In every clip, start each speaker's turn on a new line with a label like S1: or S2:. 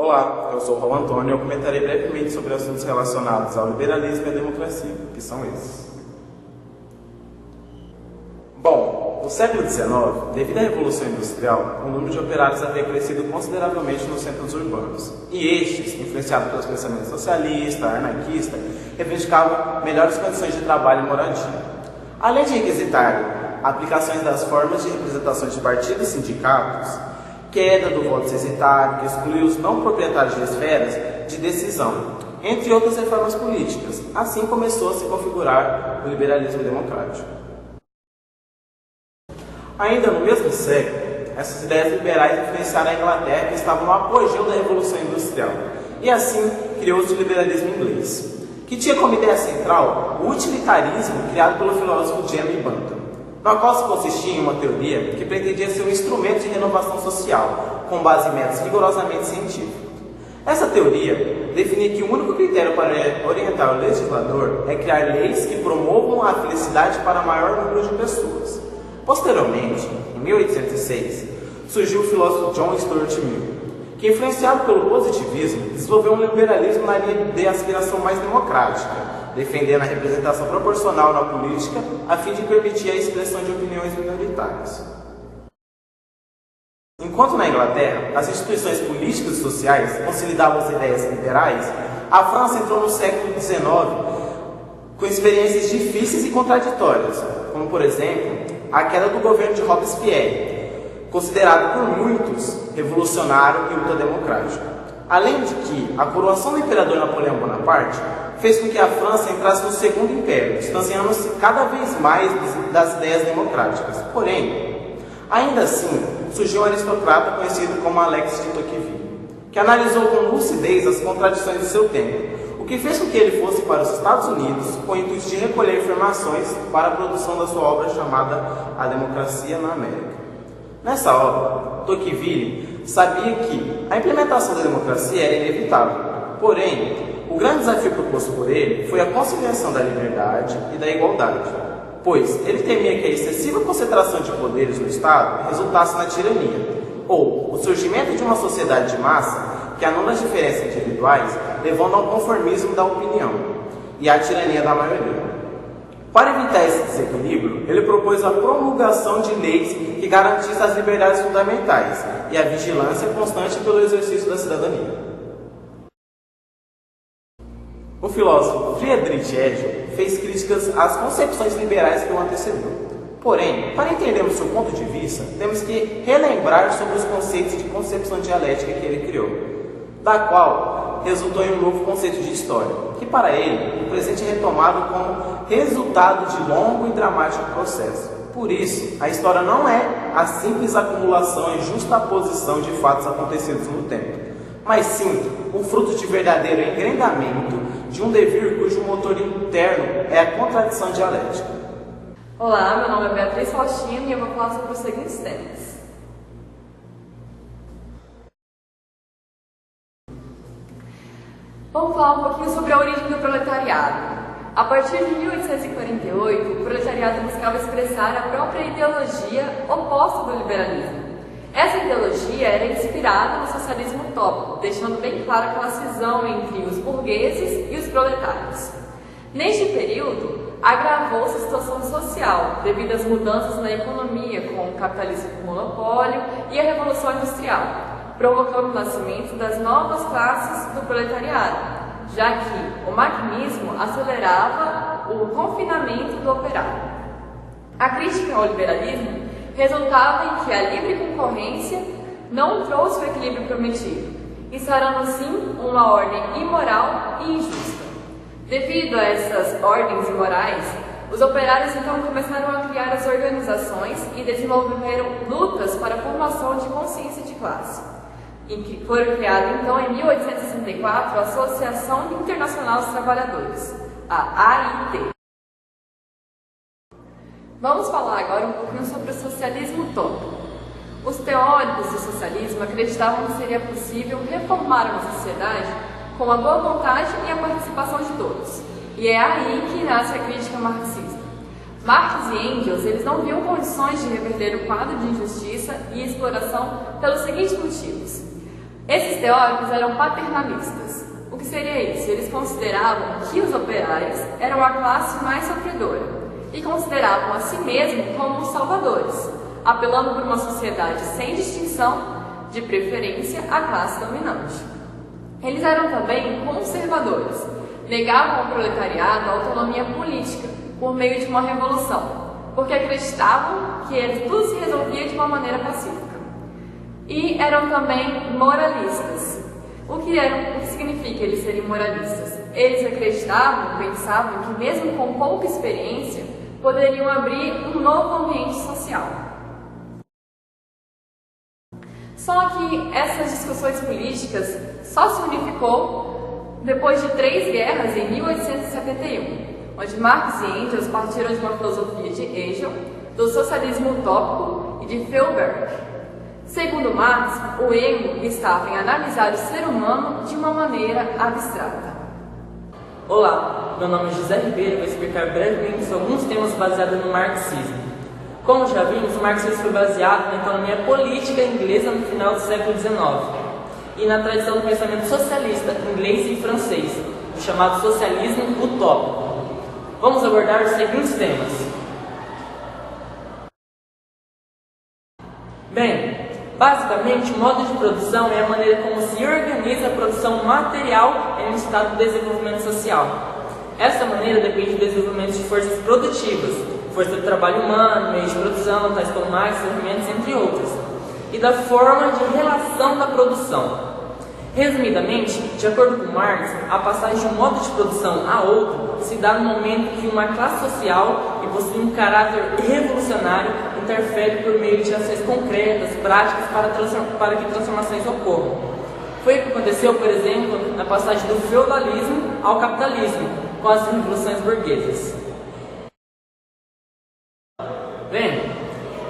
S1: Olá, eu sou o Raul Antônio e eu comentarei brevemente sobre assuntos relacionados ao liberalismo e à democracia, que são esses. Bom, no século XIX, devido à Revolução Industrial, o número de operários havia crescido consideravelmente nos centros urbanos, e estes, influenciados pelos pensamentos socialista, anarquista, reivindicavam melhores condições de trabalho e moradia. Além de requisitar aplicações das formas de representações de partidos e sindicatos, queda do voto censitário, que excluiu os não proprietários de esferas de decisão, entre outras reformas políticas. Assim começou a se configurar o liberalismo democrático. Ainda no mesmo século, essas ideias liberais influenciaram a Inglaterra, que estava no apogeu da Revolução Industrial, e assim criou-se o liberalismo inglês, que tinha como ideia central o utilitarismo criado pelo filósofo Jeremy Bentham, na qual se consistia em uma teoria que pretendia ser um instrumento de renovação social, com base em métodos rigorosamente científicos. Essa teoria definia que o único critério para orientar o legislador é criar leis que promovam a felicidade para o maior número de pessoas. Posteriormente, em 1806, surgiu o filósofo John Stuart Mill, que, influenciado pelo positivismo, desenvolveu um liberalismo na linha de aspiração mais democrática, defendendo a representação proporcional na política, a fim de permitir a expressão de opiniões minoritárias. Enquanto na Inglaterra, as instituições políticas e sociais consolidavam as ideias liberais, a França entrou no século XIX com experiências difíceis e contraditórias, como, por exemplo, a queda do governo de Robespierre, considerado por muitos revolucionário e ultrademocrático. Além de que a coroação do imperador Napoleão Bonaparte fez com que a França entrasse no Segundo Império, distanciando-se cada vez mais das ideias democráticas. Porém, ainda assim, surgiu um aristocrata conhecido como Alexis de Tocqueville, que analisou com lucidez as contradições de seu tempo, o que fez com que ele fosse para os Estados Unidos com o intuito de recolher informações para a produção da sua obra chamada A Democracia na América. Nessa obra, Tocqueville sabia que a implementação da democracia era inevitável. Porém, o grande desafio proposto por ele foi a conciliação da liberdade e da igualdade, pois ele temia que a excessiva concentração de poderes no Estado resultasse na tirania, ou o surgimento de uma sociedade de massa que anula as diferenças individuais, levando ao conformismo da opinião e à tirania da maioria. Para evitar esse desequilíbrio, ele propôs a promulgação de leis que garantissem as liberdades fundamentais e a vigilância constante pelo exercício da cidadania. O filósofo Friedrich Hegel fez críticas às concepções liberais que o antecedeu. Porém, para entendermos seu ponto de vista, temos que relembrar sobre os conceitos de concepção dialética que ele criou, da qual resultou em um novo conceito de história, que para ele, o presente é retomado como resultado de longo e dramático processo. Por isso, a história não é a simples acumulação e justaposição de fatos acontecidos no tempo, mas sim o fruto de verdadeiro engrandamento de um devir cujo motor interno é a contradição dialética.
S2: Olá, meu nome é Beatriz Faustino e eu vou falar sobre os seguintes temas. Vamos falar um pouquinho sobre a origem do proletariado. A partir de 1848, o proletariado buscava expressar a própria ideologia oposta do liberalismo. Essa ideologia era inspirada no socialismo utópico, deixando bem clara aquela cisão entre os burgueses e os proletários. Neste período, agravou-se a situação social, devido às mudanças na economia, com o capitalismo por monopólio e a Revolução Industrial, provocando o nascimento das novas classes do proletariado, já que o maquinismo acelerava o confinamento do operário. A crítica ao liberalismo resultava em que a livre concorrência não trouxe o equilíbrio prometido, instaurando assim uma ordem imoral e injusta. Devido a essas ordens imorais, os operários então começaram a criar as organizações e desenvolveram lutas para a formação de consciência de classe. Em que foram criadas então em 1864 a Associação Internacional dos Trabalhadores, a AIT. Vamos falar agora um pouquinho sobre o socialismo utópico. Os teóricos do socialismo acreditavam que seria possível reformar uma sociedade com a boa vontade e a participação de todos. E é aí que nasce a crítica marxista. Marx e Engels, eles não viam condições de reverter o quadro de injustiça e exploração pelos seguintes motivos. Esses teóricos eram paternalistas. O que seria isso? Eles consideravam que os operários eram a classe mais sofredora e consideravam a si mesmos como os salvadores, apelando por uma sociedade sem distinção, de preferência à classe dominante. Eles eram também conservadores, negavam ao proletariado a autonomia política por meio de uma revolução, porque acreditavam que tudo se resolvia de uma maneira pacífica. E eram também moralistas. O que significa eles serem moralistas? Eles acreditavam, pensavam que mesmo com pouca experiência, poderiam abrir um novo ambiente social. Só que essas discussões políticas só se unificou depois de 3 guerras em 1871, onde Marx e Engels partiram de uma filosofia de Hegel, do socialismo utópico e de Feuerbach. Segundo Marx, o ego estava em analisar o ser humano de uma maneira abstrata.
S3: Olá, meu nome é José Ribeiro e vou explicar brevemente sobre alguns temas baseados no marxismo. Como já vimos, o marxismo foi baseado na economia política inglesa no final do século XIX e na tradição do pensamento socialista inglês e francês, o chamado socialismo utópico. Vamos abordar os seguintes temas. Bem, basicamente, o modo de produção é a maneira como se organiza a produção material em um estado de desenvolvimento social. Essa maneira depende do desenvolvimento de forças produtivas, força do trabalho humano, meios de produção, tais como máquinas, ferramentas, entre outros, e da forma de relação da produção. Resumidamente, de acordo com Marx, a passagem de um modo de produção a outro se dá no momento que uma classe social que possui um caráter revolucionário interfere por meio de ações concretas, práticas para que transformações ocorram. Foi o que aconteceu, por exemplo, na passagem do feudalismo ao capitalismo, com as revoluções burguesas. Bem,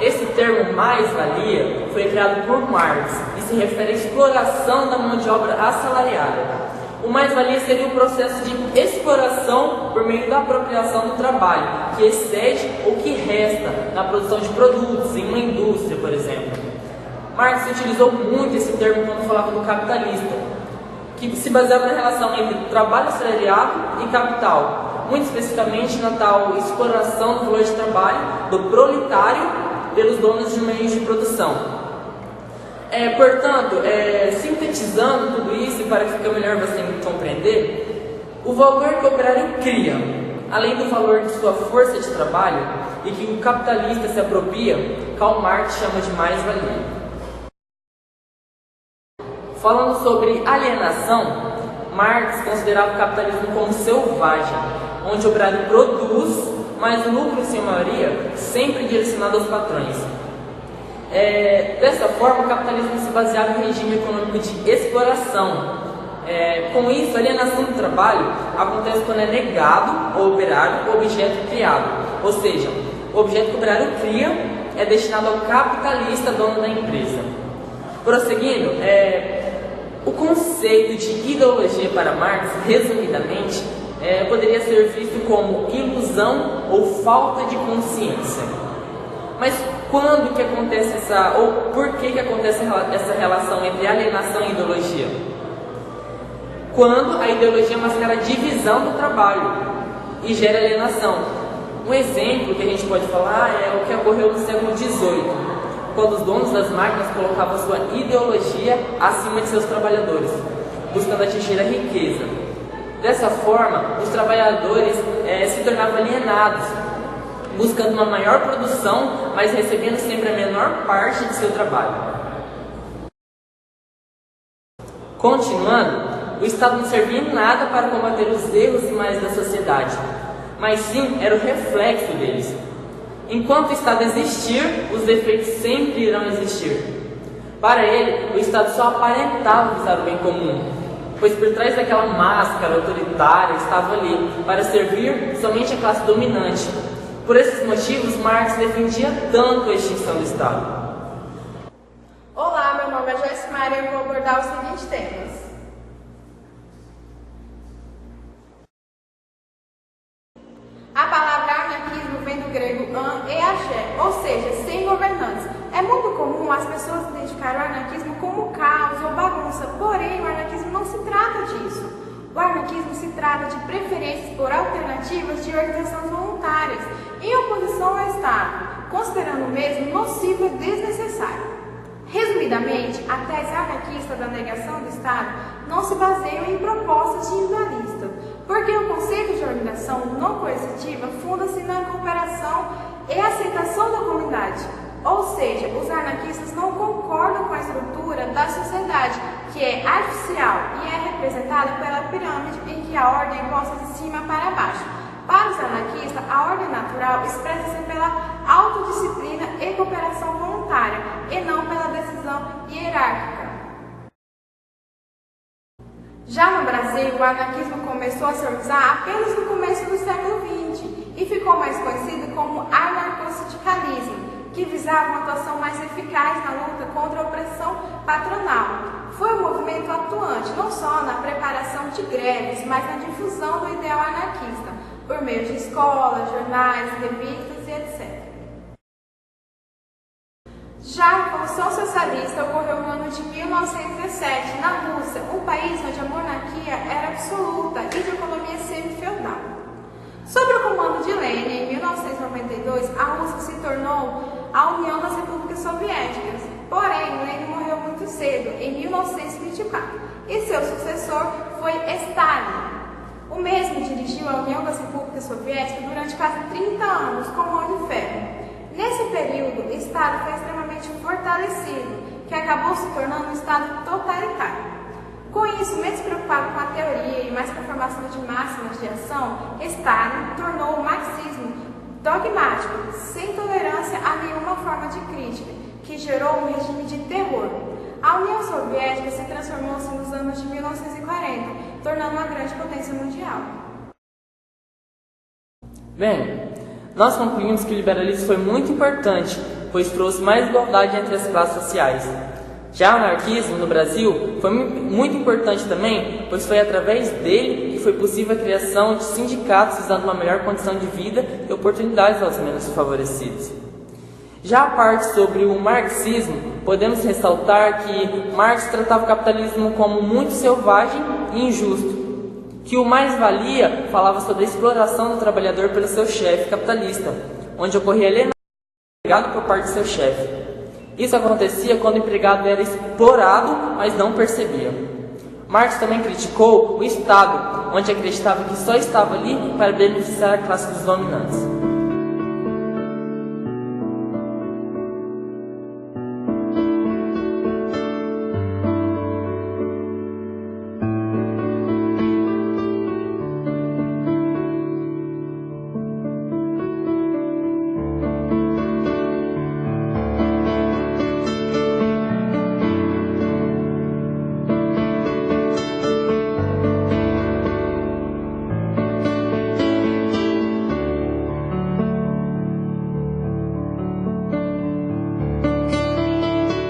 S3: esse termo mais-valia foi criado por Marx e se refere à exploração da mão de obra assalariada. O mais-valia seria o processo de exploração por meio da apropriação do trabalho, que excede ou que resta na produção de produtos, em uma indústria, por exemplo. Marx utilizou muito esse termo quando falava do capitalista, que se baseava na relação entre trabalho assalariado e capital, muito especificamente na tal exploração do valor de trabalho do proletário pelos donos de meios de produção. Portanto, sintetizando tudo isso, para que fique melhor você compreender, o valor que o operário cria, além do valor de sua força de trabalho, e que o capitalista se apropria, Karl Marx chama de mais-valia. Falando sobre alienação, Marx considerava o capitalismo como selvagem, onde o operário produz, mas o lucro, em sua maioria, sempre direcionado aos patrões. Dessa forma, o capitalismo se baseava em um regime econômico de exploração. Com isso, a alienação do trabalho acontece quando é negado ao operário o objeto criado. Ou seja, o objeto que o operário cria é destinado ao capitalista, dono da empresa. Prosseguindo, o conceito de ideologia para Marx, resumidamente, poderia ser visto como ilusão ou falta de consciência. Mas quando que acontece ou por que acontece essa relação entre alienação e ideologia? Quando a ideologia mascara a divisão do trabalho e gera alienação. Um exemplo que a gente pode falar é o que ocorreu no século XVIII, quando os donos das máquinas colocavam sua ideologia acima de seus trabalhadores, buscando atingir a riqueza. Dessa forma, os trabalhadores se tornavam alienados, buscando uma maior produção, mas recebendo sempre a menor parte de seu trabalho. Continuando, o Estado não servia em nada para combater os erros e males da sociedade, mas sim era o reflexo deles. Enquanto o Estado existir, os defeitos sempre irão existir. Para ele, o Estado só aparentava visar o bem comum, pois por trás daquela máscara autoritária estava ali para servir somente a classe dominante. Por esses motivos, Marx defendia tanto a extinção do Estado.
S4: Olá, meu nome é Joyce Maria e eu vou abordar os seguintes temas. A palavra anarquismo vem do grego an e axé, ou seja, sem governantes. É muito comum as pessoas identificarem o anarquismo como caos ou bagunça, porém o anarquismo não se trata disso. O anarquismo se trata de preferências por alternativas de organizações voluntárias, em oposição ao Estado, considerando o mesmo nocivo e desnecessário. Resumidamente, a tese anarquista da negação do Estado não se baseia em propostas individualistas, porque o conceito de organização não coercitiva funda-se na cooperação e aceitação da comunidade. Ou seja, os anarquistas não concordam com a estrutura da sociedade, que é artificial e é representada pela pirâmide em que a ordem é posta de cima para baixo. Para os anarquistas, a ordem natural expressa-se pela autodisciplina e cooperação voluntária, e não pela decisão hierárquica. Já no Brasil, o anarquismo começou a se organizar apenas no começo do século XX e ficou mais conhecido como anarcossindicalismo, que visava uma atuação mais eficaz na luta contra a opressão patronal. Foi um movimento atuante não só na preparação de greves, mas na difusão do ideal anarquista, por meio de escolas, jornais, revistas e etc. Já a Revolução Socialista ocorreu no ano de 1917, na Rússia, um país onde a monarquia era absoluta e de economia semi-feudal. Sob o comando de Lenin, em 1992, a Rússia se tornou a União das Repúblicas Soviéticas. Porém, Lenin morreu muito cedo, em 1924, e seu sucessor foi Stalin. O mesmo dirigiu a União das Repúblicas Soviéticas durante quase 30 anos com mão de ferro. Nesse período, o Estado foi extremamente fortalecido, que acabou se tornando um Estado totalitário. Com isso, menos preocupado com a teoria e mais com a formação de máximas de ação, Stalin tornou o marxismo dogmático, sem tolerância a nenhuma forma de crítica, que gerou um regime de terror. A União Soviética se transformou-se nos anos de 1940, tornando uma grande potência mundial.
S3: Bem, nós concluímos que o liberalismo foi muito importante, pois trouxe mais igualdade entre as classes sociais. Já o anarquismo no Brasil foi muito importante também, pois foi através dele que foi possível a criação de sindicatos visando uma melhor condição de vida e oportunidades aos menos favorecidos. Já a parte sobre o marxismo, podemos ressaltar que Marx tratava o capitalismo como muito selvagem e injusto, que o mais-valia falava sobre a exploração do trabalhador pelo seu chefe capitalista, onde ocorria alienação do empregado por parte do seu chefe. Isso acontecia quando o empregado era explorado, mas não percebia. Marx também criticou o Estado, onde acreditava que só estava ali para beneficiar a classe dos dominantes.